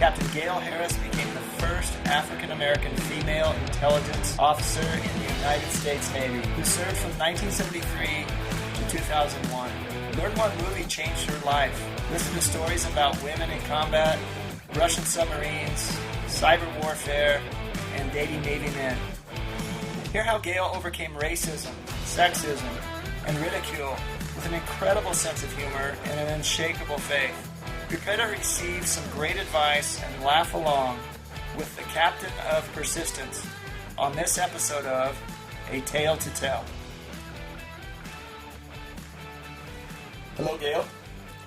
Captain Gail Harris became the first African-American female intelligence officer in the United States Navy, who served from 1973 to 2001. Learn what movie changed her life. Listen to stories about women in combat, Russian submarines, cyber warfare, and dating Navy men. Hear how Gail overcame racism, sexism, and ridicule with an incredible sense of humor and an unshakable faith. Prepare to receive some great advice and laugh along with the Captain of Persistence on this episode of A Tale to Tell. Hello, Gail.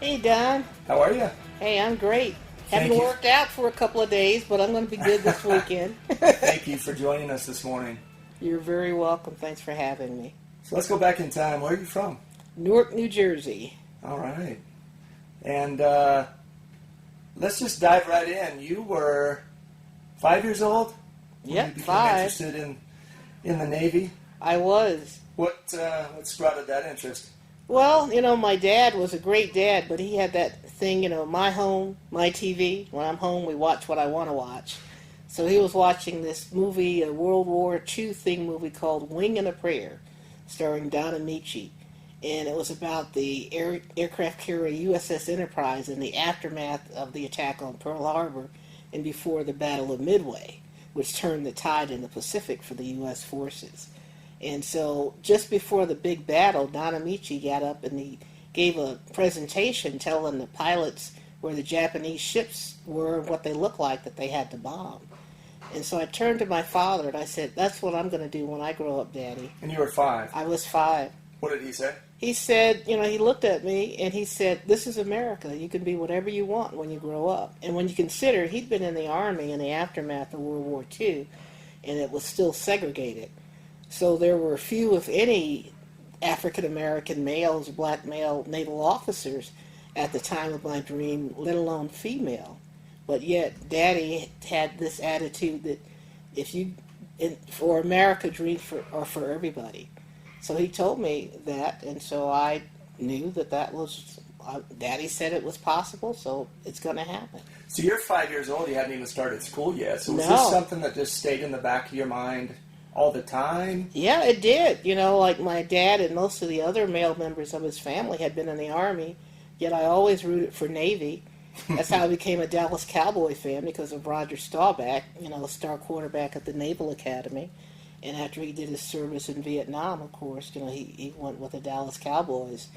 Hey, Don. How are you? Hey, I'm great. Thank Haven't you. worked out for a couple of days, but I'm going to be good this weekend. Thank you for joining us this morning. You're very welcome. Thanks for having me. So let's go back in time. Where are you from? Newark, New Jersey. All right. And let's just dive right in. You were 5 years old when Yep, you became 5. interested in the Navy. I was. What sprouted that interest? Well, my dad was a great dad, but he had that thing, my home, my TV. When I'm home, we watch what I want to watch. So he was watching this movie, a World War II thing movie called Wing and a Prayer, starring Don Amici. And it was about the aircraft carrier USS Enterprise in the aftermath of the attack on Pearl Harbor and before the Battle of Midway, which turned the tide in the Pacific for the U.S. forces. And so just before the big battle, Don Amici got up and he gave a presentation telling the pilots where the Japanese ships were and what they looked like that they had to bomb. And so I turned to my father and I said, "That's what I'm going to do when I grow up, Daddy." And you were 5. I was 5. What did he say? He said, he looked at me and he said, "This is America. You can be whatever you want when you grow up." And when you consider he'd been in the Army in the aftermath of World War II, and it was still segregated. So there were few, if any, African-American males, black male naval officers at the time of my dream, let alone female. But yet, Daddy had this attitude that for America, dream for everybody. So he told me that, and so I knew that was, Daddy said it was possible, so it's going to happen. So you're 5 years old, you hadn't even started school yet. So was No. this something that just stayed in the back of your mind all the time? Yeah, it did. Like my dad and most of the other male members of his family had been in the Army, yet I always rooted for Navy. That's how I became a Dallas Cowboy fan, because of Roger Staubach, a star quarterback at the Naval Academy. And after he did his service in Vietnam, of course, he went with the Dallas Cowboys.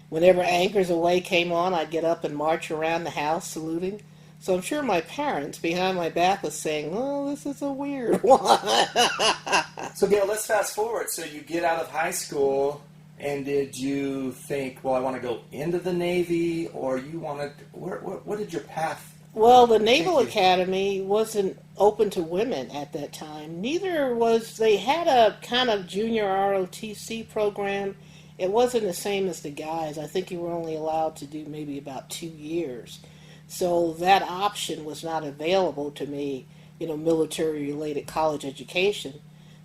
Whenever Anchors Aweigh came on, I'd get up and march around the house saluting. So I'm sure my parents behind my back was saying, "Oh, this is a weird one." So Gail, let's fast forward. So you get out of high school, and did you think, well, I want to go into the Navy, or you wanted, what did your path? Well, the Naval Academy wasn't open to women at that time. Neither was, they had a kind of junior ROTC program. It wasn't the same as the guys. I think you were only allowed to do maybe about 2 years. So that option was not available to me, military-related college education.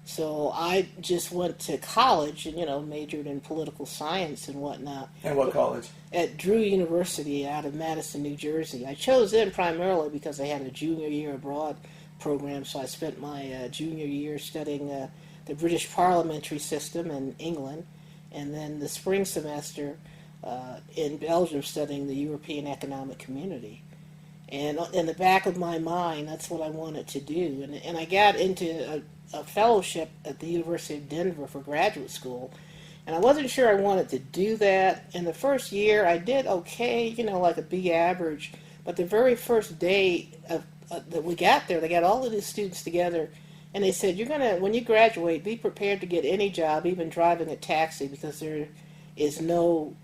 So I just went to college and, majored in political science and whatnot. And what college? At Drew University out of Madison, New Jersey. I chose them primarily because they had a junior year abroad program, so I spent my junior year studying the British parliamentary system in England, and then the spring semester in Belgium studying the European Economic Community. And in the back of my mind, that's what I wanted to do. And I got into a fellowship at the University of Denver for graduate school, and I wasn't sure I wanted to do that. In the first year, I did okay, like a B average, but the very first day that we got there, they got all of the students together, and they said, when you graduate, be prepared to get any job, even driving a taxi, because there is no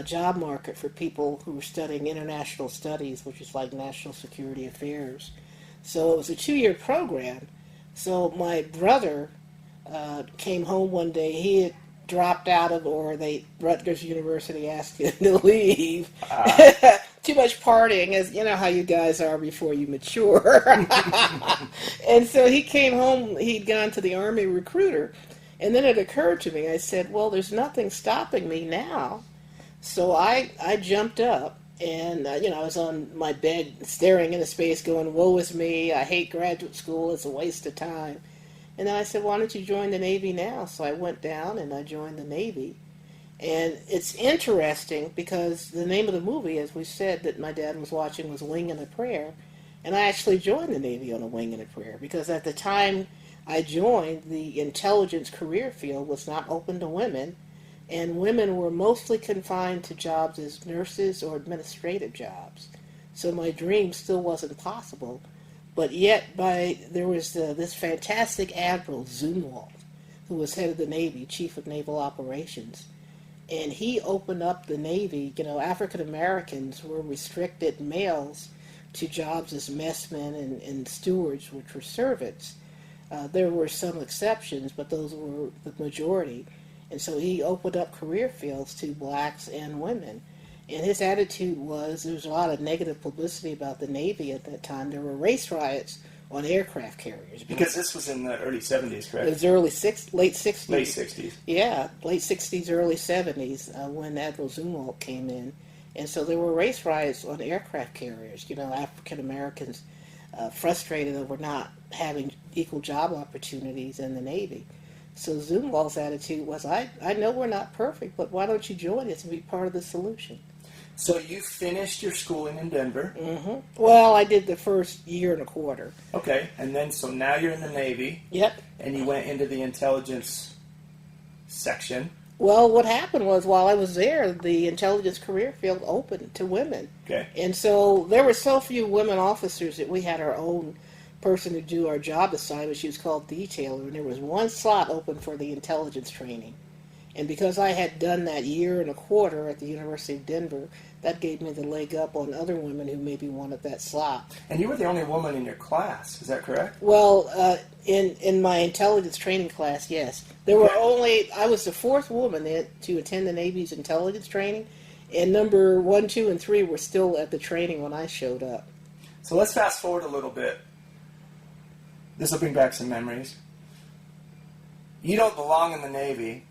job market for people who are studying international studies, which is like national security affairs. So it was a 2-year program. So my brother came home one day. He had dropped out of, Rutgers University asked him to leave. Too much partying, as you know how you guys are before you mature. And so he came home. He'd gone to the Army recruiter, and then it occurred to me. I said, "Well, there's nothing stopping me now." So I jumped up And, I was on my bed staring into space going, woe is me, I hate graduate school, it's a waste of time. And then I said, why don't you join the Navy now? So I went down and I joined the Navy. And it's interesting because the name of the movie, as we said, that my dad was watching was Wing and a Prayer. And I actually joined the Navy on a wing and a prayer because at the time I joined, the intelligence career field was not open to women, and women were mostly confined to jobs as nurses or administrative jobs. So my dream still wasn't possible. But yet there was this fantastic Admiral Zumwalt, who was head of the Navy, Chief of Naval Operations. And he opened up the Navy. African Americans were restricted, males, to jobs as messmen and stewards, which were servants. There were some exceptions, but those were the majority. And so he opened up career fields to blacks and women. And his attitude was, there was a lot of negative publicity about the Navy at that time. There were race riots on aircraft carriers. Because this was in the early 70s, correct? It was late 60s. Late 60s. Yeah, late 60s, early 70s, when Admiral Zumwalt came in. And so there were race riots on aircraft carriers. African Americans frustrated over not having equal job opportunities in the Navy. So Zumwalt's attitude was, I know we're not perfect, but why don't you join us and be part of the solution? So you finished your schooling in Denver. Mm-hmm. Well, I did the first year and a quarter. Okay, and then so now you're in the Navy. Yep. And you went into the intelligence section. Well, what happened was while I was there, the intelligence career field opened to women. Okay. And so there were so few women officers that we had our own person to do our job assignment. She was called detailer, and there was one slot open for the intelligence training. And because I had done that year and a quarter at the University of Denver, that gave me the leg up on other women who maybe wanted that slot. And you were the only woman in your class, is that correct? Well, in my intelligence training class, yes. I was the fourth woman to attend the Navy's intelligence training, and number 1, 2, and 3 were still at the training when I showed up. So let's fast forward a little bit. This will bring back some memories. You don't belong in the Navy,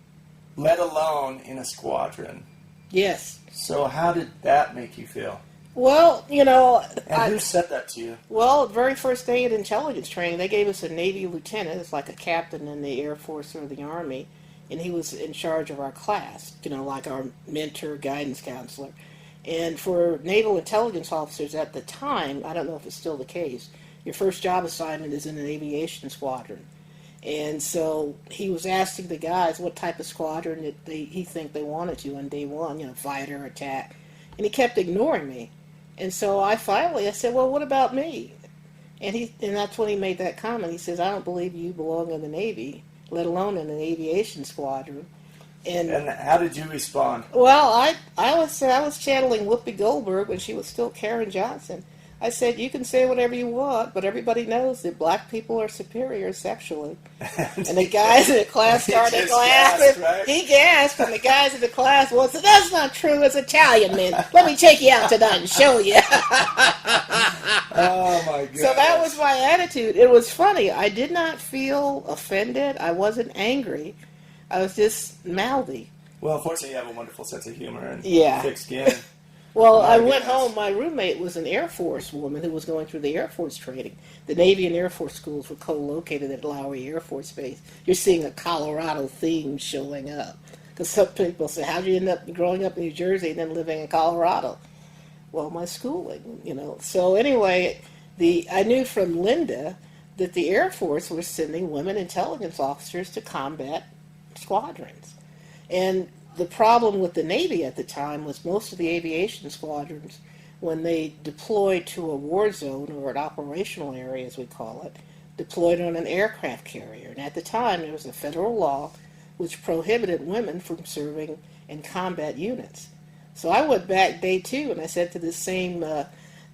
let alone in a squadron. Yes. So how did that make you feel? Well, And who said that to you? Well, the very first day at intelligence training, they gave us a Navy lieutenant. It's like a captain in the Air Force or the Army, and he was in charge of our class, like our mentor, guidance counselor. And for naval intelligence officers at the time, I don't know if it's still the case, your first job assignment is in an aviation squadron. And so he was asking the guys what type of squadron that he think they wanted to on day one, fighter, attack. And he kept ignoring me. And so I said, well, what about me? And that's when he made that comment. He says, I don't believe you belong in the Navy, let alone in an aviation squadron. And how did you respond? Well, I was channeling Whoopi Goldberg when she was still Karen Johnson. I said, you can say whatever you want, but everybody knows that black people are superior sexually. And the guys in the class started laughing. Right? He gasped, and the guys in the class said, that's not true, it's Italian men. Let me take you out tonight and show you. Oh, my goodness. So that was my attitude. It was funny. I did not feel offended. I wasn't angry. I was just mouthy. Well, unfortunately, you have a wonderful sense of humor and thick skin. Well, I went home. My roommate was an Air Force woman who was going through the Air Force training. The Navy and Air Force schools were co-located at Lowry Air Force Base. You're seeing a Colorado theme showing up. Because some people say, how did you end up growing up in New Jersey and then living in Colorado? Well, my schooling, So anyway, I knew from Linda that the Air Force was sending women intelligence officers to combat squadrons. And the problem with the Navy at the time was most of the aviation squadrons, when they deployed to a war zone or an operational area, as we call it, deployed on an aircraft carrier. And at the time, there was a federal law which prohibited women from serving in combat units. So I went back day 2, and I said to the same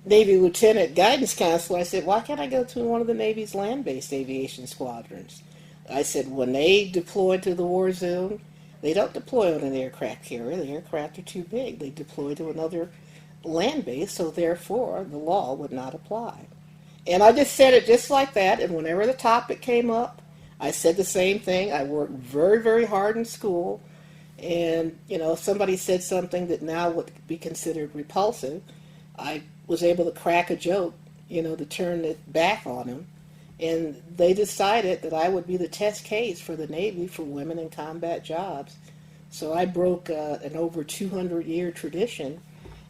Navy lieutenant guidance counselor, I said, why can't I go to one of the Navy's land-based aviation squadrons? I said, when they deploy to the war zone, they don't deploy on an aircraft carrier. The aircraft are too big. They deploy to another land base, so therefore the law would not apply. And I just said it just like that, and whenever the topic came up, I said the same thing. I worked very, very hard in school, And, if somebody said something that now would be considered repulsive, I was able to crack a joke, to turn it back on them. And they decided that I would be the test case for the Navy for women in combat jobs. So I broke an over 200-year tradition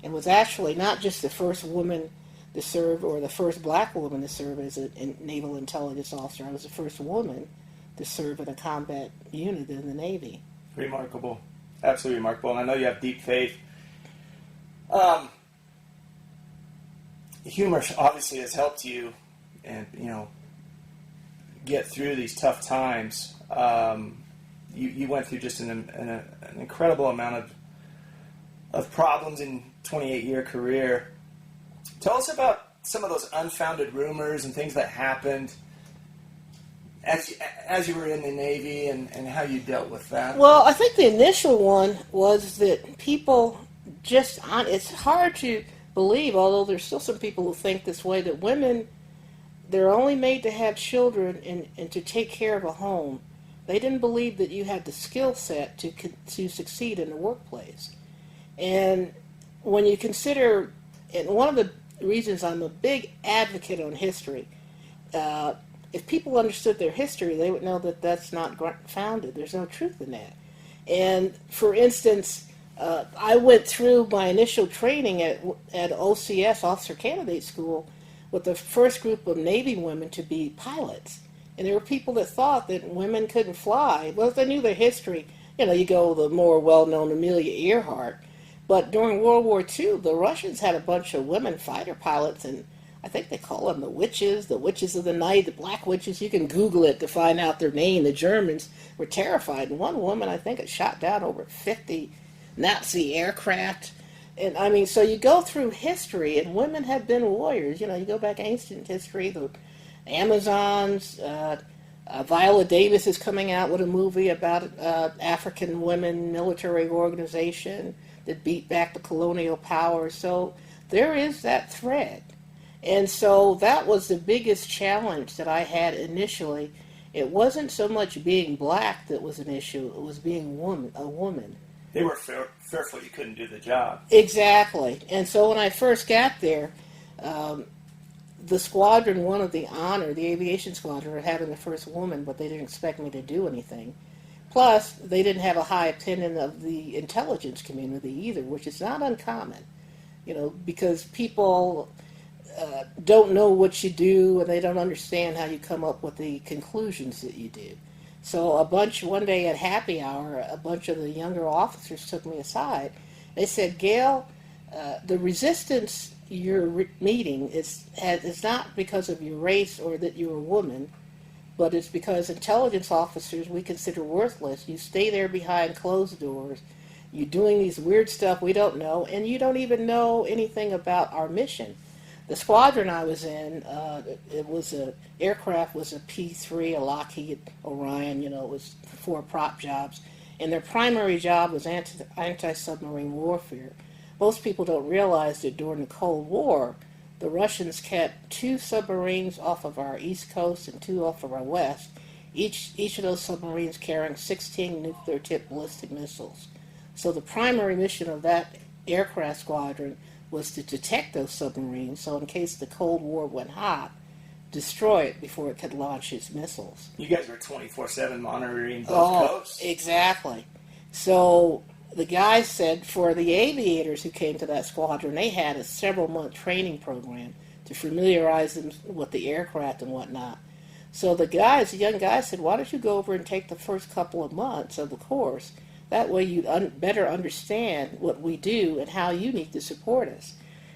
and was actually not just the first woman to serve or the first black woman to serve as a naval intelligence officer. I was the first woman to serve in a combat unit in the Navy. Remarkable. Absolutely remarkable. And I know you have deep faith. Humor obviously has helped you and, get through these tough times. You went through just an incredible amount of problems in 28-year career. Tell us about some of those unfounded rumors and things that happened as you were in the Navy and how you dealt with that. Well, I think the initial one was that people it's hard to believe, although there's still some people who think this way, that women, they're only made to have children and to take care of a home. They didn't believe that you had the skill set to succeed in the workplace. And when you consider, and one of the reasons I'm a big advocate on history, if people understood their history, they would know that that's not founded. There's no truth in that. And for instance, I went through my initial training at OCS, Officer Candidate School, with the first group of Navy women to be pilots. And there were people that thought that women couldn't fly. Well, if they knew their history, you go the more well-known Amelia Earhart. But during World War II, the Russians had a bunch of women fighter pilots, and I think they call them the witches of the night, the black witches. You can Google it to find out their name. The Germans were terrified. And one woman, I think, had shot down over 50 Nazi aircraft. And I mean, so you go through history, and women have been warriors. You go back ancient history, the Amazons. Viola Davis is coming out with a movie about African women military organization that beat back the colonial power. So there is that thread. And so that was the biggest challenge that I had initially. It wasn't so much being black that was an issue, it was being a woman. They were fearful you couldn't do the job. Exactly. And so when I first got there, the squadron wanted the honor, the aviation squadron, of having the first woman, but they didn't expect me to do anything. Plus, they didn't have a high opinion of the intelligence community either, which is not uncommon, because people don't know what you do, and they don't understand how you come up with the conclusions that you do. So one day at happy hour, a bunch of the younger officers took me aside. They said, Gail, the resistance you're meeting is not because of your race or that you're a woman, but it's because intelligence officers we consider worthless. You stay there behind closed doors. You're doing these weird stuff we don't know, and you don't even know anything about our mission. The squadron I was in, aircraft was a P-3, a Lockheed Orion, it was 4 prop jobs, and their primary job was anti-submarine warfare. Most people don't realize that during the Cold War, the Russians kept 2 submarines off of our east coast and 2 off of our west, each of those submarines carrying 16 nuclear-tipped ballistic missiles. So the primary mission of that aircraft squadron was to detect those submarines, so in case the Cold War went hot, destroy it before it could launch its missiles. You guys were 24/7 monitoring both coasts. Exactly. So the guys said for the aviators who came to that squadron, they had a several-month training program to familiarize them with the aircraft and whatnot. So the young guys said, why don't you go over and take the first couple of months of the course? That way you'd better understand what we do and how you need to support us.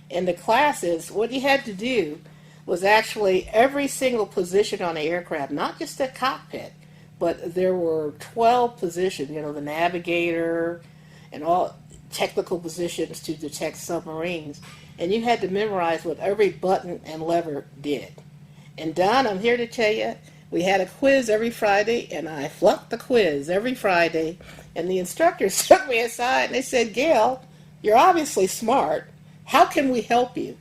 And the classes, what you had to do was actually every single position on the aircraft, not just the cockpit, but there were 12 positions, the navigator and all technical positions to detect submarines. And you had to memorize what every button and lever did. And Don, I'm here to tell you, we had a quiz every Friday, and I flunked the quiz every Friday. And the instructors took me aside, and they said, Gail, you're obviously smart. How can we help you?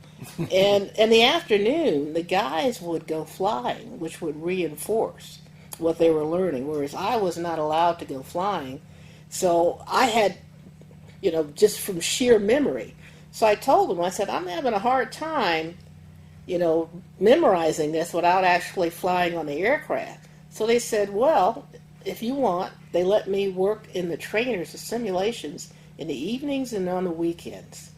And in the afternoon, the guys would go flying, which would reinforce what they were learning, whereas I was not allowed to go flying So I had, just from sheer memory. So I told them, I said, I'm having a hard time, memorizing this without actually flying on the aircraft. So they said, well, if you want, they let me work in the trainers, the simulations, in the evenings and on the weekends.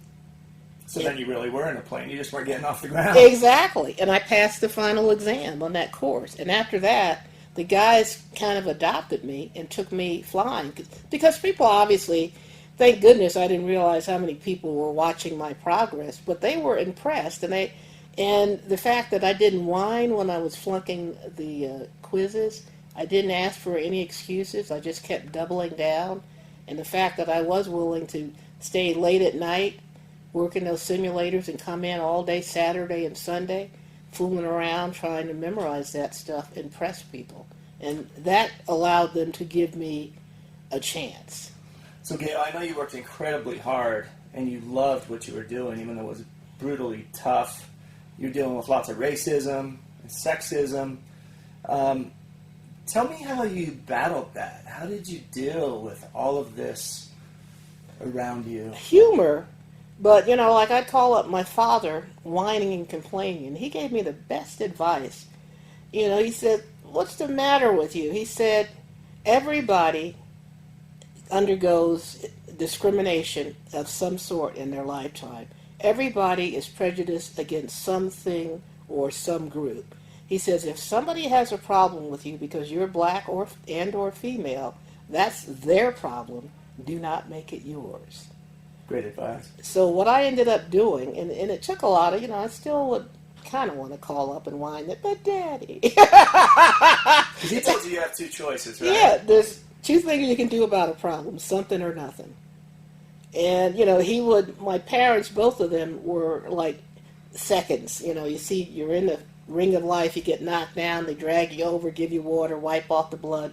So then you really were in a plane. You just weren't getting off the ground. Exactly. And I passed the final exam on that course. And after that, the guys kind of adopted me and took me flying. Because people obviously, thank goodness I didn't realize how many people were watching my progress, but they were impressed. And the fact that I didn't whine when I was flunking the quizzes, I didn't ask for any excuses. I just kept doubling down. And the fact that I was willing to stay late at night, working those simulators and come in all day Saturday and Sunday, fooling around trying to memorize that stuff, impressed people. And that allowed them to give me a chance. So Gail, I know you worked incredibly hard and you loved what you were doing, even though it was brutally tough. You're dealing with lots of racism and sexism. Tell me how you battled that. How did you deal with all of this around you? Humor. But, like I'd call up my father whining and complaining, and he gave me the best advice. He said, what's the matter with you? He said, everybody undergoes discrimination of some sort in their lifetime. Everybody is prejudiced against something or some group. He says, if somebody has a problem with you because you're black or female, that's their problem. Do not make it yours. Great advice. So what I ended up doing, and it took a lot of, I still would kind of want to call up and whine that, but Daddy. Because he told you have two choices, right? Yeah, there's two things you can do about a problem, something or nothing. And, my parents, both of them were like seconds. You see, you're in the ring of life, you get knocked down, they drag you over, give you water, wipe off the blood,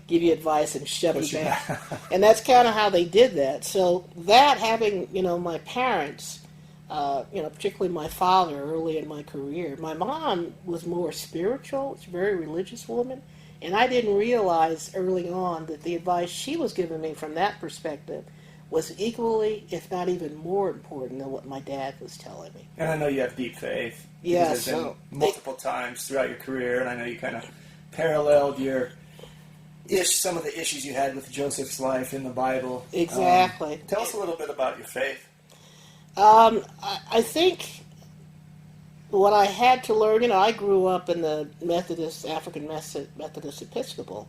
give you advice and shove you back. And that's kind of how they did that. So that, having, my parents, particularly my father early in my career, my mom was more spiritual, she's a very religious woman, and I didn't realize early on that the advice she was giving me from that perspective was equally, if not even more important than what my dad was telling me. And I know you have deep faith. Yeah, there's been multiple times throughout your career, and I know you kind of paralleled some of the issues you had with Joseph's life in the Bible. Exactly. Tell us a little bit about your faith. I think what I had to learn, I grew up in the African Methodist Episcopal,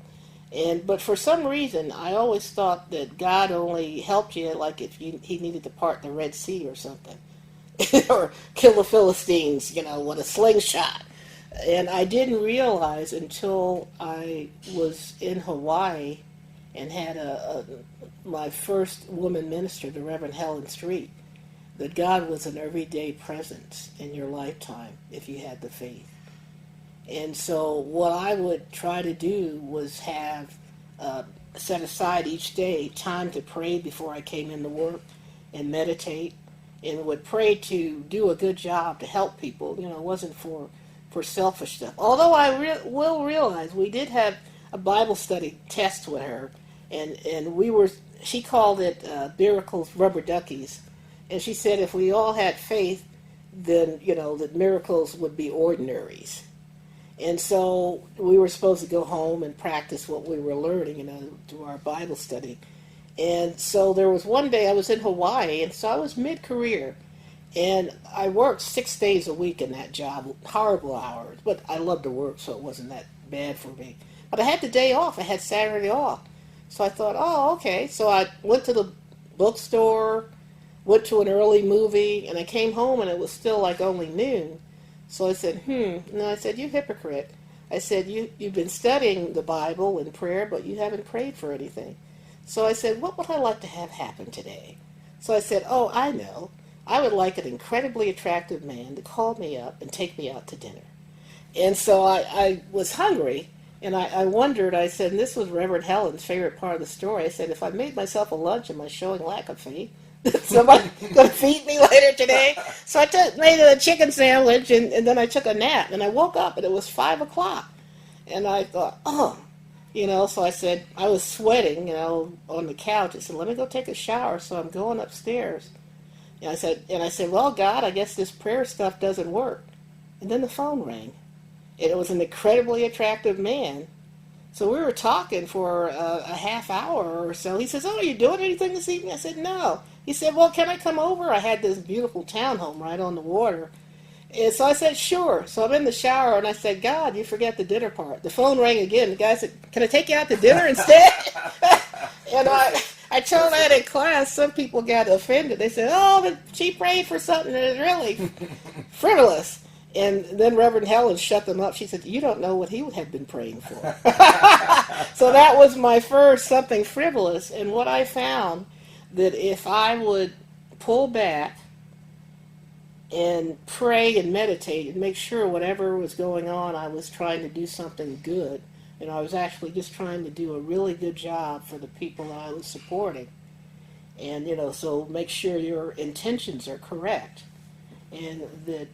but for some reason I always thought that God only helped you like if he needed to part the Red Sea or something, or kill the Philistines, with a slingshot. And I didn't realize until I was in Hawaii and had my first woman minister, the Reverend Helen Street, that God was an everyday presence in your lifetime if you had the faith. And so what I would try to do was have set aside each day time to pray before I came into work and meditate, and would pray to do a good job to help people. It wasn't for selfish stuff. Although I will realize we did have a Bible study test with her, and she called it miracles, rubber duckies, and she said if we all had faith, then that miracles would be ordinaries. And so we were supposed to go home and practice what we were learning, through our Bible study. And so there was one day I was in Hawaii, and so I was mid-career. And I worked 6 days a week in that job, horrible hours, but I loved to work, so it wasn't that bad for me. But I had the day off. I had Saturday off. So I thought, oh, okay. So I went to the bookstore, went to an early movie, and I came home, and it was still like only noon. So I said, And I said, you hypocrite. I said, you've been studying the Bible and prayer, but you haven't prayed for anything. So I said, what would I like to have happen today? So I said, oh, I know. I would like an incredibly attractive man to call me up and take me out to dinner. And so I was hungry, and I wondered, I said, and this was Reverend Helen's favorite part of the story, I said, if I made myself a lunch, am I showing lack of faith? Somebody going to feed me later today? So I made a chicken sandwich, and then I took a nap, and I woke up, and it was 5 o'clock. And I thought, So I said, I was sweating, on the couch. I said, let me go take a shower. So I'm going upstairs. And I said, well, God, I guess this prayer stuff doesn't work. And then the phone rang. And it was an incredibly attractive man. So we were talking for a half hour or so. He says, oh, are you doing anything this evening? I said, no. He said, well, can I come over? I had this beautiful townhome right on the water. And so I said, sure. So I'm in the shower, and I said, God, you forget the dinner part. The phone rang again. The guy said, can I take you out to dinner instead? And I told that in class. Some people got offended. They said, oh, but she prayed for something that is really frivolous. And then Reverend Helen shut them up. She said, you don't know what he would have been praying for. So that was my first something frivolous. And what I found, that if I would pull back and pray and meditate and make sure whatever was going on, I was trying to do something good. And I was actually just trying to do a really good job for the people that I was supporting. And, so make sure your intentions are correct. And that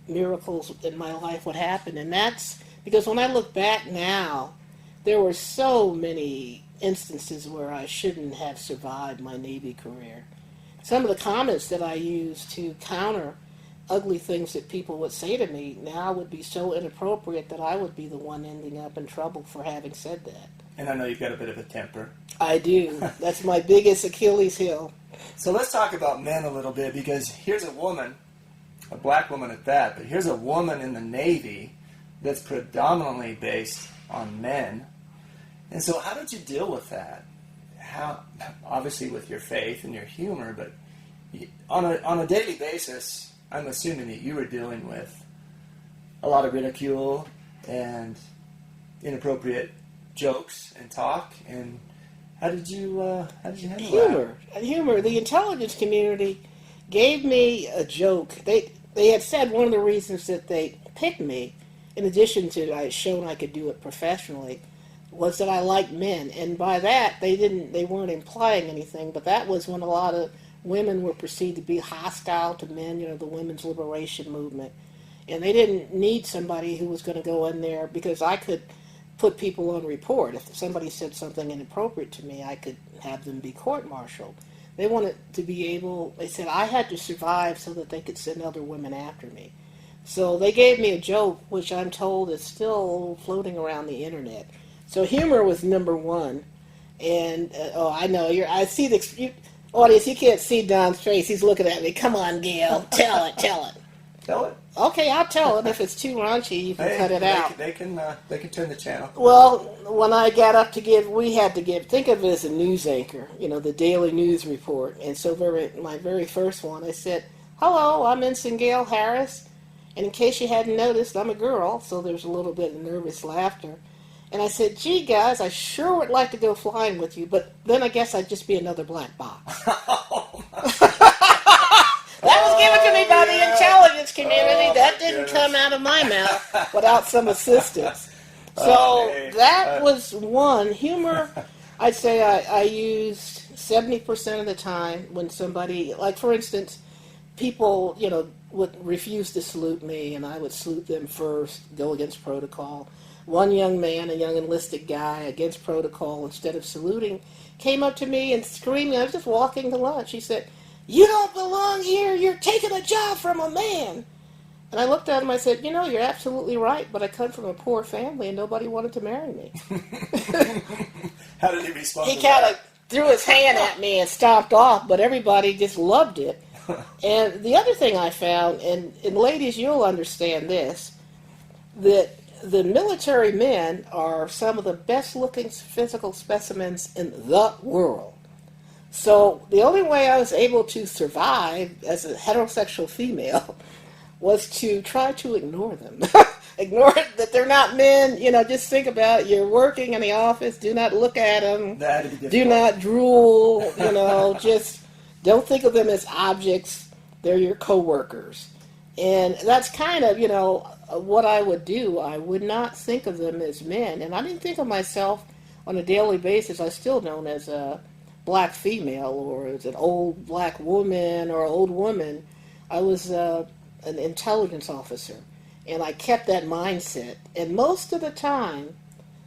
miracles in my life would happen. And that's because when I look back now, there were so many instances where I shouldn't have survived my Navy career. Some of the comments that I used to counter ugly things that people would say to me now would be so inappropriate that I would be the one ending up in trouble for having said that. And I know you've got a bit of a temper. I do. That's my biggest Achilles heel. So let's talk about men a little bit, because here's a woman, a black woman at that, but here's a woman in the Navy that's predominantly based on men. And so how did you deal with that? How, obviously with your faith and your humor, but on a daily basis, I'm assuming that you were dealing with a lot of ridicule and inappropriate jokes and talk. And how did you handle that? Humor. The intelligence community gave me a joke. They had said one of the reasons that they picked me, in addition to I had shown I could do it professionally, was that I liked men. And by that, they weren't implying anything, but that was when a lot of women were perceived to be hostile to men, the women's liberation movement. And they didn't need somebody who was going to go in there, because I could put people on report. If somebody said something inappropriate to me, I could have them be court-martialed. They wanted to be able, they said I had to survive so that they could send other women after me. So they gave me a joke, which I'm told is still floating around the internet. So humor was number one. And, I know, I see the... Audience, you can't see Don's face. He's looking at me. Come on, Gail. Tell it. Tell it. Okay, I'll tell it. If it's too raunchy, you can cut it out. They can turn the channel. Well, when I got up to give, we had to give, think of it as a news anchor, the daily news report. And so my very first one, I said, hello, I'm Ensign Gail Harris. And in case you hadn't noticed, I'm a girl. So there's a little bit of nervous laughter. And I said, gee, guys, I sure would like to go flying with you, but then I guess I'd just be another black box. That was given to me by the intelligence community. That didn't come out of my mouth without some assistance. So that was one. Humor, I'd say I used 70% of the time when somebody, like for instance, people, would refuse to salute me, and I would salute them first, go against protocol. One young man, a young enlisted guy, against protocol, instead of saluting, came up to me and screaming. I was just walking to lunch. He said, you don't belong here. You're taking a job from a man. And I looked at him. I said, you're absolutely right, but I come from a poor family and nobody wanted to marry me. How did he respond? He kind of threw his hand at me and stomped off, but everybody just loved it. And the other thing I found, and ladies, you'll understand this, that the military men are some of the best-looking physical specimens in the world. So the only way I was able to survive as a heterosexual female was to try to ignore them. Ignore that they're not men. Just think about it. You're working in the office. Do not look at them. Do not drool. Just don't think of them as objects. They're your coworkers. And that's kind of, what I would do. I would not think of them as men. And I didn't think of myself on a daily basis. I still don't as a black female or as an old black woman or old woman. I was an intelligence officer. And I kept that mindset. And most of the time,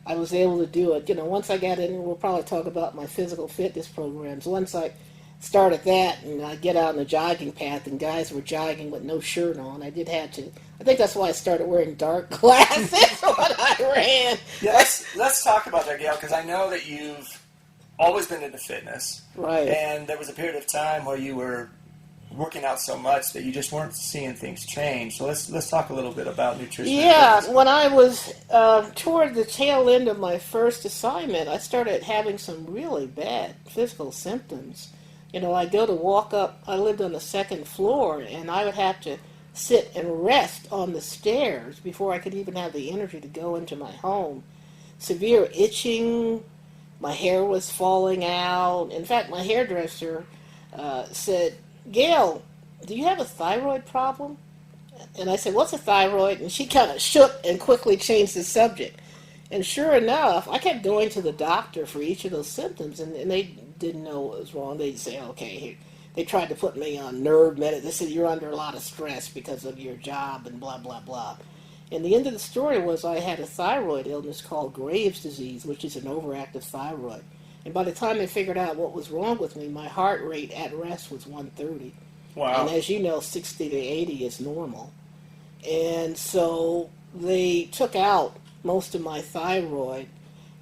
I was able to do it. Once I got in, we'll probably talk about my physical fitness programs. Once I started that, and I get out on the jogging path, and guys were jogging with no shirt on, I did have to. I think that's why I started wearing dark glasses when I ran. Yeah, let's talk about that, Gail, because I know that you've always been into fitness. Right. And there was a period of time where you were working out so much that you just weren't seeing things change. So let's talk a little bit about nutrition. Yeah, when I was toward the tail end of my first assignment, I started having some really bad physical symptoms. I'd go to walk up, I lived on the second floor, and I would have to sit and rest on the stairs before I could even have the energy to go into my home. Severe itching, my hair was falling out. In fact, my hairdresser said, "Gail, do you have a thyroid problem?" And I said, "What's a thyroid?" And she kind of shook and quickly changed the subject. And sure enough, I kept going to the doctor for each of those symptoms, and they didn't know what was wrong. They'd say, "Okay, here." They tried to put me on nerve medicine. They said, "You're under a lot of stress because of your job," and blah, blah, blah. And the end of the story was I had a thyroid illness called Graves' disease, which is an overactive thyroid. And by the time they figured out what was wrong with me, my heart rate at rest was 130. Wow. And as you know, 60 to 80 is normal. And so they took out most of my thyroid.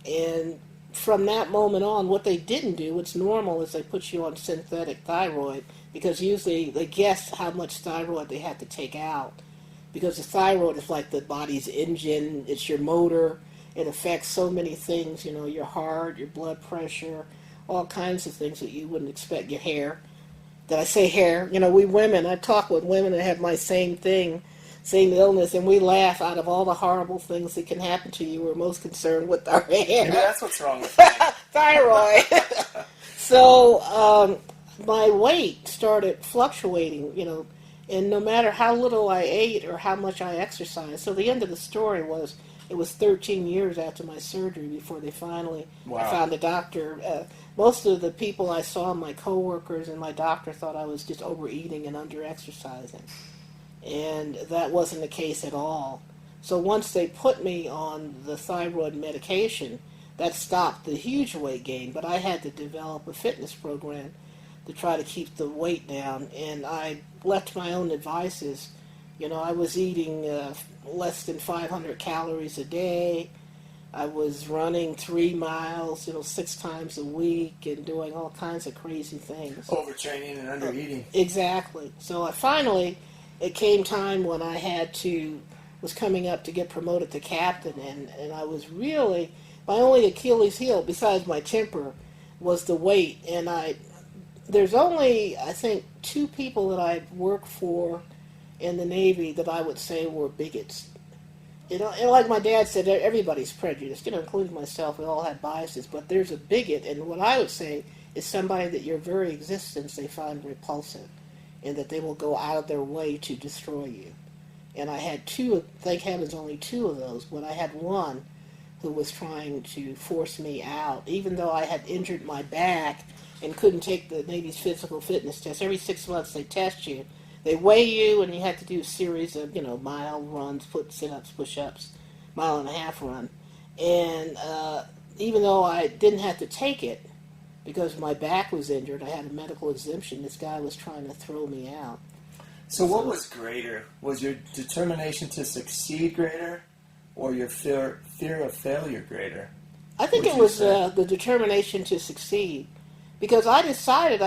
And from that moment on, what they didn't do, what's normal, is they put you on synthetic thyroid, because usually they guess how much thyroid they have to take out. Because the thyroid is like the body's engine, it's your motor. It affects so many things, your heart, your blood pressure, all kinds of things that you wouldn't expect. Your hair. Did I say hair? We women, I talk with women that have my same thing, same illness, and we laugh. Out of all the horrible things that can happen to you, we're most concerned with our hair. Maybe that's what's wrong with me. Thyroid. So my weight started fluctuating, and no matter how little I ate or how much I exercised. So the end of the story was, it was 13 years after my surgery before they finally I found a doctor. Most of the people I saw, my coworkers and my doctor, thought I was just overeating and under-exercising. And that wasn't the case at all. So once they put me on the thyroid medication, that stopped the huge weight gain. But I had to develop a fitness program to try to keep the weight down. And I left my own devices. I was eating less than 500 calories a day. I was running 3 miles, 6 times a week, and doing all kinds of crazy things. Overtraining and undereating. Exactly. So it came time when I was coming up to get promoted to captain, and I was really, my only Achilles heel, besides my temper, was the weight. And there's only, I think, 2 people that I worked for in the Navy that I would say were bigots. And like my dad said, everybody's prejudiced, including myself. We all have biases, but there's a bigot, and what I would say is somebody that your very existence they find repulsive, and that they will go out of their way to destroy you. And I had 2, thank heavens only 2 of those, but I had one who was trying to force me out, even though I had injured my back and couldn't take the Navy's physical fitness test. Every 6 months they test you. They weigh you, and you have to do a series of, mile runs, sit-ups, push-ups, 1.5 mile run. And even though I didn't have to take it, because my back was injured, I had a medical exemption, this guy was trying to throw me out. So what was greater? Was your determination to succeed greater, or your fear of failure greater? I think it was the determination to succeed. Because I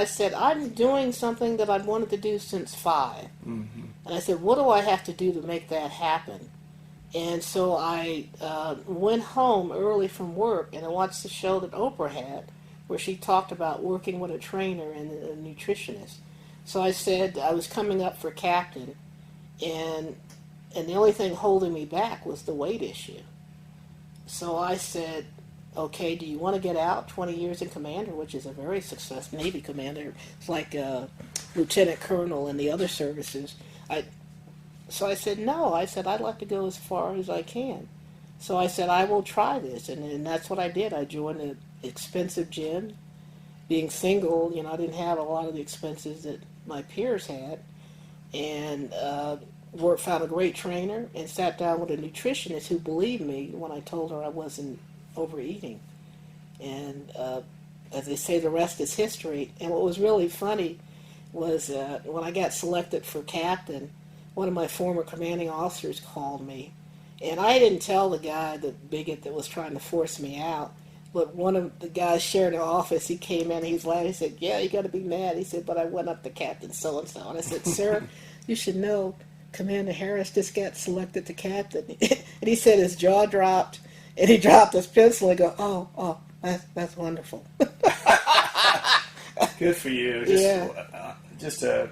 said, I'm doing something that I've wanted to do since 5. Mm-hmm. And I said, what do I have to do to make that happen? And so I went home early from work, and I watched the show that Oprah had, where she talked about working with a trainer and a nutritionist. So I said I was coming up for captain, and the only thing holding me back was the weight issue. So I said, okay, do you want to get out? 20 years in commander, which is a very successful Navy commander. It's like a lieutenant colonel in the other services. So I said, no. I said, I'd like to go as far as I can. So I said, I will try this. And that's what I did. I joined an expensive gym. Being single, I didn't have a lot of the expenses that my peers had. And found a great trainer and sat down with a nutritionist who believed me when I told her I wasn't overeating. And as they say, the rest is history. And what was really funny was when I got selected for captain, one of my former commanding officers called me. And I didn't tell the guy, the bigot that was trying to force me out, but one of the guys sharing the office, he came in, he's laughing, he said, yeah, you got to be mad. He said, but I went up to Captain so-and-so. And I said, sir, you should know Commander Harris just got selected to captain. And he said his jaw dropped, and he dropped his pencil and go, oh, that's wonderful. Good for you. Just a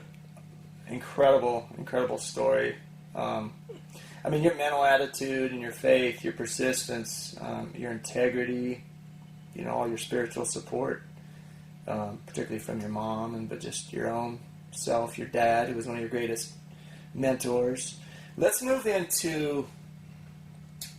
incredible story. I mean, your mental attitude and your faith, your persistence, your integrity, all your spiritual support, particularly from your mom, but just your own self, your dad, who was one of your greatest mentors. Let's move into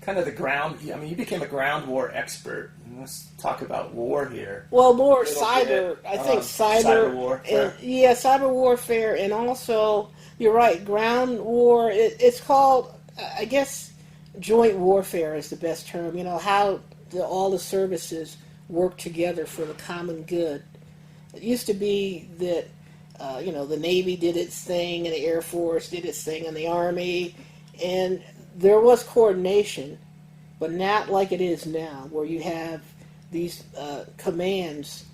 kind of the ground. I mean, you became a ground war expert. Let's talk about war here. Well, more cyber. I think cyber warfare. Cyber warfare, and also you're right. Ground war. It's called, I guess, joint warfare is the best term. How all the services work together for the common good. It used to be that the Navy did its thing, and the Air Force did its thing, and the Army, and there was coordination, but not like it is now, where you have these commands,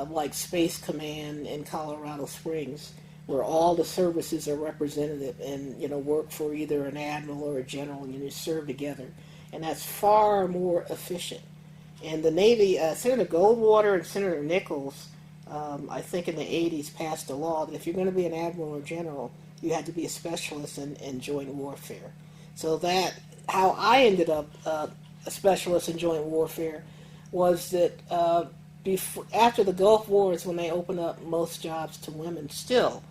like Space Command in Colorado Springs, where all the services are represented and work for either an admiral or a general, and you serve together, and that's far more efficient. And the Navy, Senator Goldwater and Senator Nichols, I think in the 80s passed a law that if you're going to be an admiral or general, you had to be a specialist in joint warfare. So that, how I ended up a specialist in joint warfare was that after the Gulf Wars, when they opened up most jobs to women still,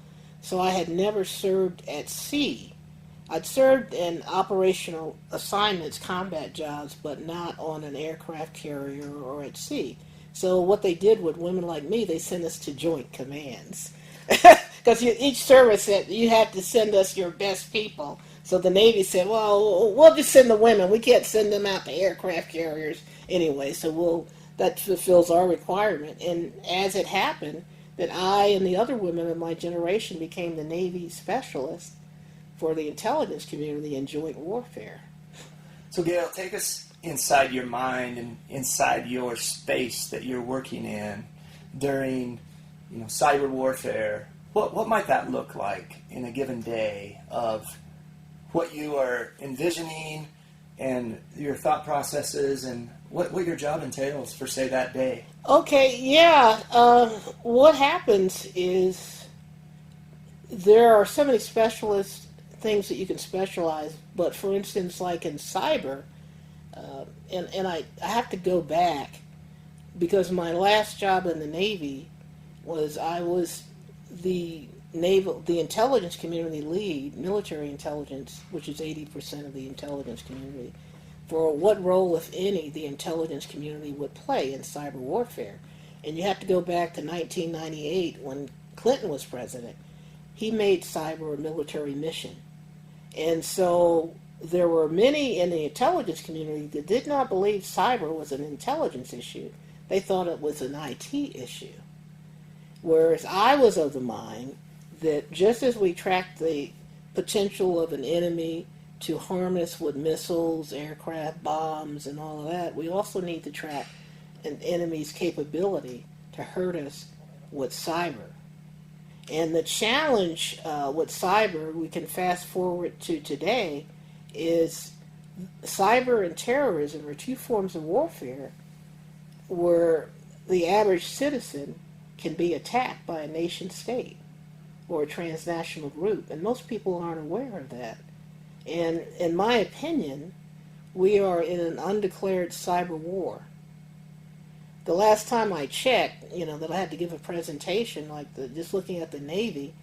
so I had never served at sea. I'd served in operational assignments, combat jobs, but not on an aircraft carrier or at sea. So what they did with women like me, they sent us to joint commands. Because each service said, you have to send us your best people. So the Navy said, well, we'll just send the women. We can't send them out to aircraft carriers anyway, so that fulfills our requirement. And as it happened, that I and the other women of my generation became the Navy specialists for the intelligence community in joint warfare. So Gail, take us inside your mind and inside your space that you're working in during cyber warfare. What might that look like in a given day of what you are envisioning and your thought processes and what your job entails for, say, that day? Okay, yeah. What happens is there are so many specialist things that you can specialize, but for instance, like in cyber, and I have to go back because my last job in the Navy was I was the intelligence community lead, military intelligence, which is 80% of the intelligence community, for what role, if any, the intelligence community would play in cyber warfare. And you have to go back to 1998 when Clinton was president. He made cyber a military mission. And so there were many in the intelligence community that did not believe cyber was an intelligence issue. They thought it was an IT issue. Whereas I was of the mind that just as we track the potential of an enemy to harm us with missiles, aircraft, bombs, and all of that, we also need to track an enemy's capability to hurt us with cyber. And the challenge with cyber, we can fast forward to today, is cyber and terrorism are two forms of warfare where the average citizen can be attacked by a nation state or a transnational group, and most people aren't aware of that. And in my opinion, we are in an undeclared cyber war. The last time I checked, that I had to give a presentation, just looking at the Navy,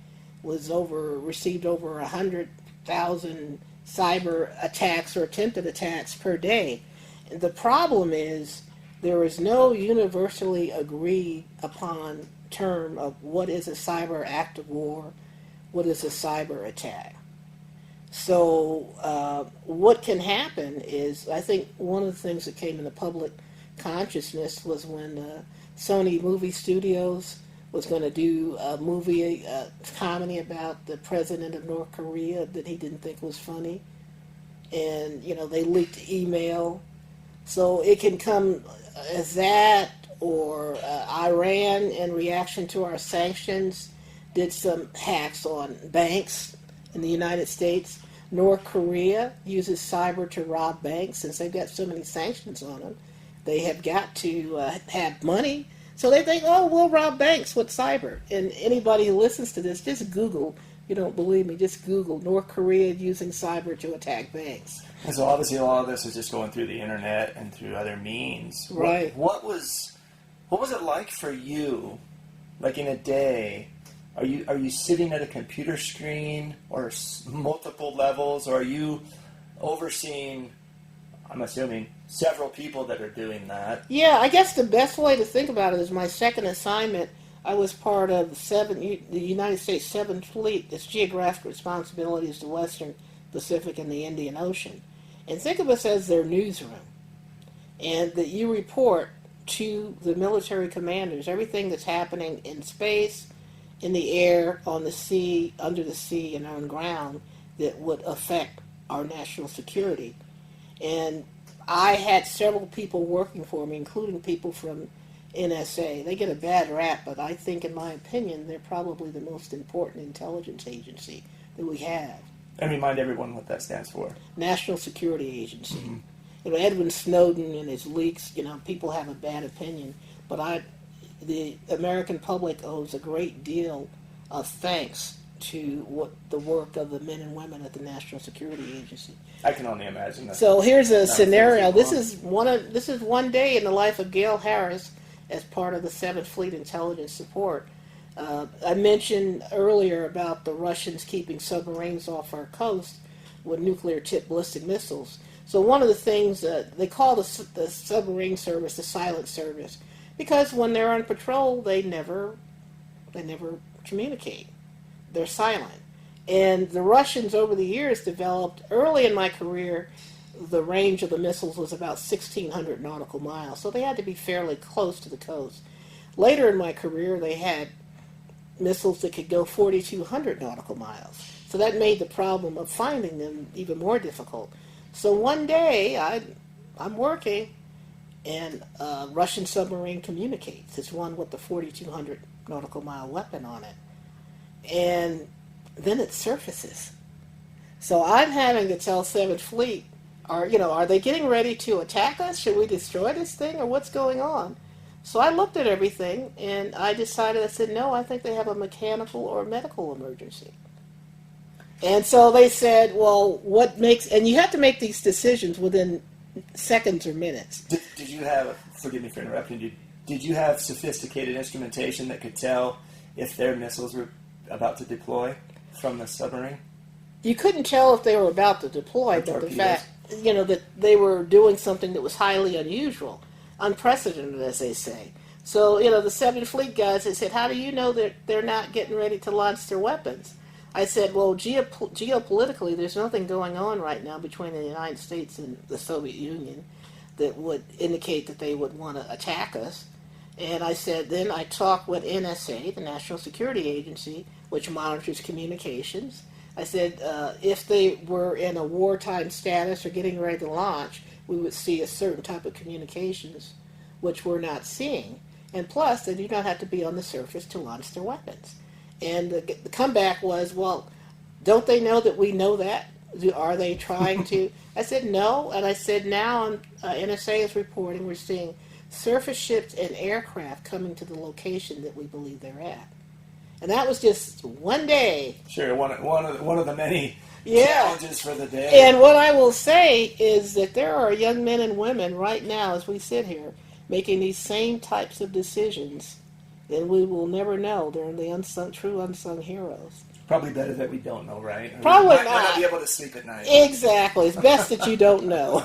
received over 100,000 cyber attacks or attempted attacks per day. And the problem is there is no universally agreed upon term of what is a cyber act of war, what is a cyber attack. So what can happen is, I think one of the things that came in the public consciousness was when Sony Movie Studios was going to do a movie, comedy about the president of North Korea that he didn't think was funny. And, they leaked email. So it can come as that, or Iran, in reaction to our sanctions, did some hacks on banks in the United States. North Korea uses cyber to rob banks. Since they've got so many sanctions on them, they have got to have money. So they think, oh, we'll rob banks with cyber. And anybody who listens to this, just Google. If you don't believe me, just Google North Korea using cyber to attack banks. And so obviously a lot of this is just going through the internet and through other means. Right. What was it like for you, like in a day? Are you sitting at a computer screen or multiple levels, or are you overseeing, I'm assuming, several people that are doing that? Yeah, I guess the best way to think about it is my second assignment. I was part of the United States 7th Fleet. Its geographic responsibility is the Western Pacific and the Indian Ocean. And think of us as their newsroom. And that you report to the military commanders everything that's happening in space, in the air, on the sea, under the sea, and on ground that would affect our national security. And I had several people working for me, including people from NSA. They get a bad rap, but I think, in my opinion, they're probably the most important intelligence agency that we have. And remind everyone what that stands for. National Security Agency. Mm-hmm. Edwin Snowden and his leaks, people have a bad opinion, but the American public owes a great deal of thanks to the work of the men and women at the National Security Agency. I can only imagine that. So here's a scenario. This is one day in the life of Gail Harris as part of the 7th Fleet Intelligence Support. I mentioned earlier about the Russians keeping submarines off our coast with nuclear-tipped ballistic missiles. So one of the things they call the submarine service the silent service, because when they're on patrol, they never communicate. They're silent. And the Russians over the years developed, early in my career, the range of the missiles was about 1,600 nautical miles, so they had to be fairly close to the coast. Later in my career, they had missiles that could go 4,200 nautical miles. So that made the problem of finding them even more difficult. So one day, I'm working, and a Russian submarine communicates. It's one with the 4,200 nautical mile weapon on it. And then it surfaces. So I'm having to tell 7th Fleet, are they getting ready to attack us? Should we destroy this thing, or what's going on? So I looked at everything, and I said, no, I think they have a mechanical or medical emergency. And so they said, well, and you have to make these decisions within seconds or minutes. Did you have, forgive me for interrupting, did you have sophisticated instrumentation that could tell if their missiles were about to deploy from the submarine? You couldn't tell if they were about to deploy, but the fact, that they were doing something that was highly unusual, unprecedented, as they say. So, the 7th Fleet guys, they said, how do you know that they're not getting ready to launch their weapons? I said, well, geopolitically, there's nothing going on right now between the United States and the Soviet Union that would indicate that they would want to attack us. And I said, then I talked with NSA, the National Security Agency, which monitors communications. I said, if they were in a wartime status or getting ready to launch, we would see a certain type of communications, which we're not seeing. And plus, they do not have to be on the surface to launch their weapons. And the comeback was, well, don't they know that we know that? Are they trying to? I said, no. And I said, now NSA is reporting we're seeing surface ships and aircraft coming to the location that we believe they're at. And that was just one day. Sure, one of the many challenges for the day. And what I will say is that there are young men and women right now, as we sit here, making these same types of decisions, and we will never know. They're the true unsung heroes. Probably better that we don't know, right? Probably not. Might not be able to sleep at night. Exactly. It's best that you don't know.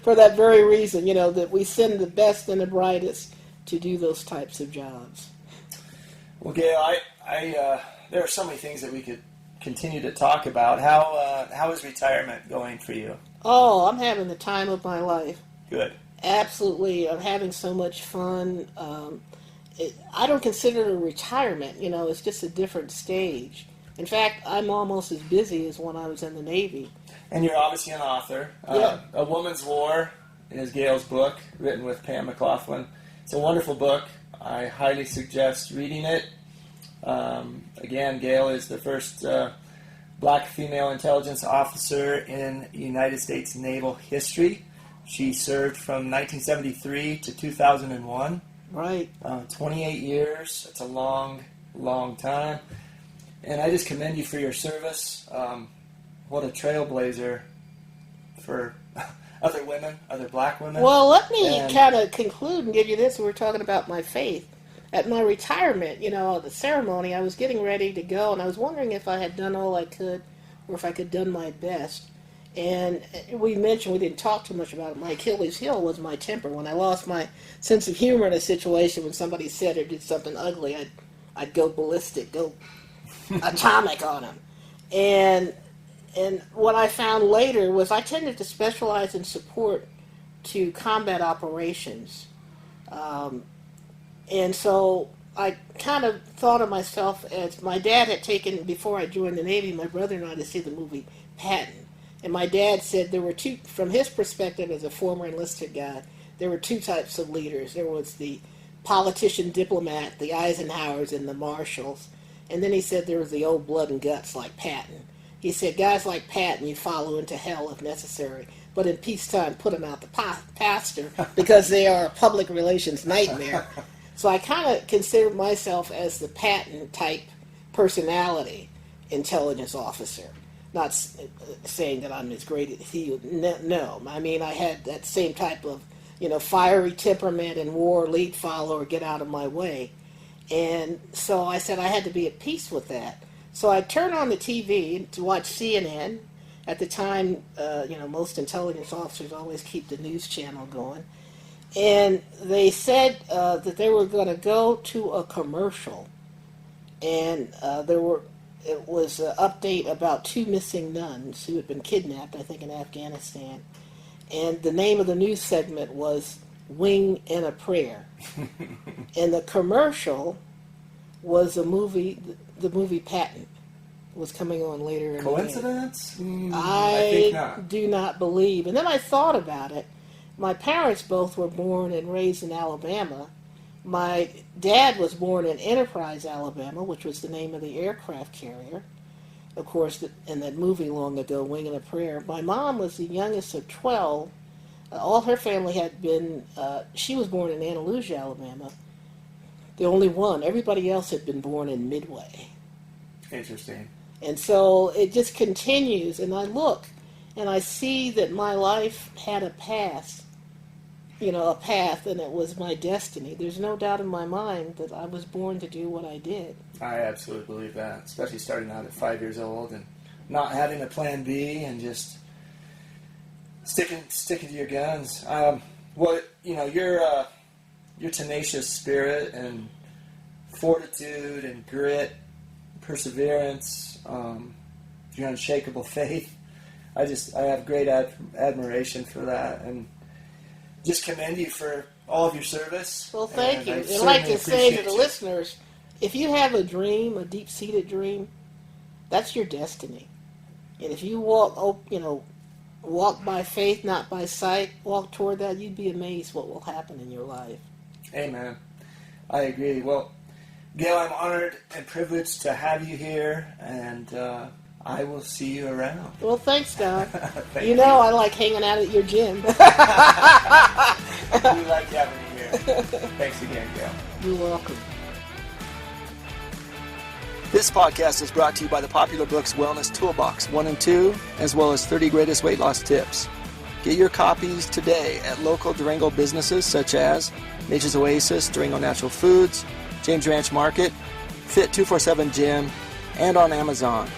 For that very reason, that we send the best and the brightest to do those types of jobs. Well, Gail, there are so many things that we could continue to talk about. How is retirement going for you? Oh, I'm having the time of my life. Good. Absolutely. I'm having so much fun. I don't consider it a retirement. It's just a different stage. In fact, I'm almost as busy as when I was in the Navy. And you're obviously an author. Yeah. A Woman's War is Gail's book, written with Pam McLaughlin. It's a wonderful book. I highly suggest reading it. Again, Gail is the first black female intelligence officer in United States naval history. She served from 1973 to 2001. Right. 28 years. It's a long, long time. And I just commend you for your service. What a trailblazer for other women, other black women. Well, let me kind of conclude and give you this. We were talking about my faith. At my retirement, the ceremony, I was getting ready to go, and I was wondering if I had done all I could, or if I could have done my best. And we didn't talk too much about it. My Achilles heel was my temper. When I lost my sense of humor in a situation, when somebody said or did something ugly, I'd go ballistic, go atomic on them. And what I found later was I tended to specialize in support to combat operations. And so I kind of thought of myself as my dad had taken, before I joined the Navy, my brother and I to see the movie Patton. And my dad said there were two, from his perspective as a former enlisted guy, there were two types of leaders. There was the politician diplomat, the Eisenhowers and the Marshalls. And then he said there was the old blood and guts like Patton. He said, guys like Patton you follow into hell if necessary, but in peacetime put them out the pasture because they are a public relations nightmare. So I kind of consider myself as the Patton type personality intelligence officer. Not saying that I'm as great as he. No. I mean, I had that same type of, fiery temperament and war, lead follower, get out of my way. And so I said I had to be at peace with that. So I turned on the TV to watch CNN. At the time, most intelligence officers always keep the news channel going. And they said that they were going to go to a commercial. And it was an update about 2 missing nuns who had been kidnapped, I think, in Afghanistan. And the name of the news segment was Wing and a Prayer. And the commercial was the movie Patton. Was coming on later in Coincidence? the day. I think not. Do not believe. And then I thought about it. My parents both were born and raised in Alabama. My dad was born in Enterprise, Alabama, which was the name of the aircraft carrier. Of course, in that movie long ago, Wing and a Prayer. My mom was the youngest of 12. All her family had been, she was born in Andalusia, Alabama. The only one. Everybody else had been born in Midway. Interesting. And so it just continues, and I look, and I see that my life had a path, and it was my destiny. There's no doubt in my mind that I was born to do what I did. I absolutely believe that, especially starting out at 5 years old and not having a plan B and just sticking to your guns. Your tenacious spirit and fortitude and grit, perseverance, your unshakable faith. I have great admiration for that, and just commend you for all of your service. Well, thank you. And I'd like to say to the listeners, if you have a dream, a deep-seated dream, that's your destiny. And if you walk by faith, not by sight, walk toward that, you'd be amazed what will happen in your life. Amen. I agree. Well, Gail, I'm honored and privileged to have you here, and I will see you around. Well, thanks, Don. Thank you. I like hanging out at your gym. We like having you here. Thanks again, Gail. You're welcome. This podcast is brought to you by the popular books Wellness Toolbox 1 and 2, as well as 30 Greatest Weight Loss Tips. Get your copies today at local Durango businesses such as Nature's Oasis, Durango Natural Foods, James Ranch Market, Fit 247 Gym, and on Amazon.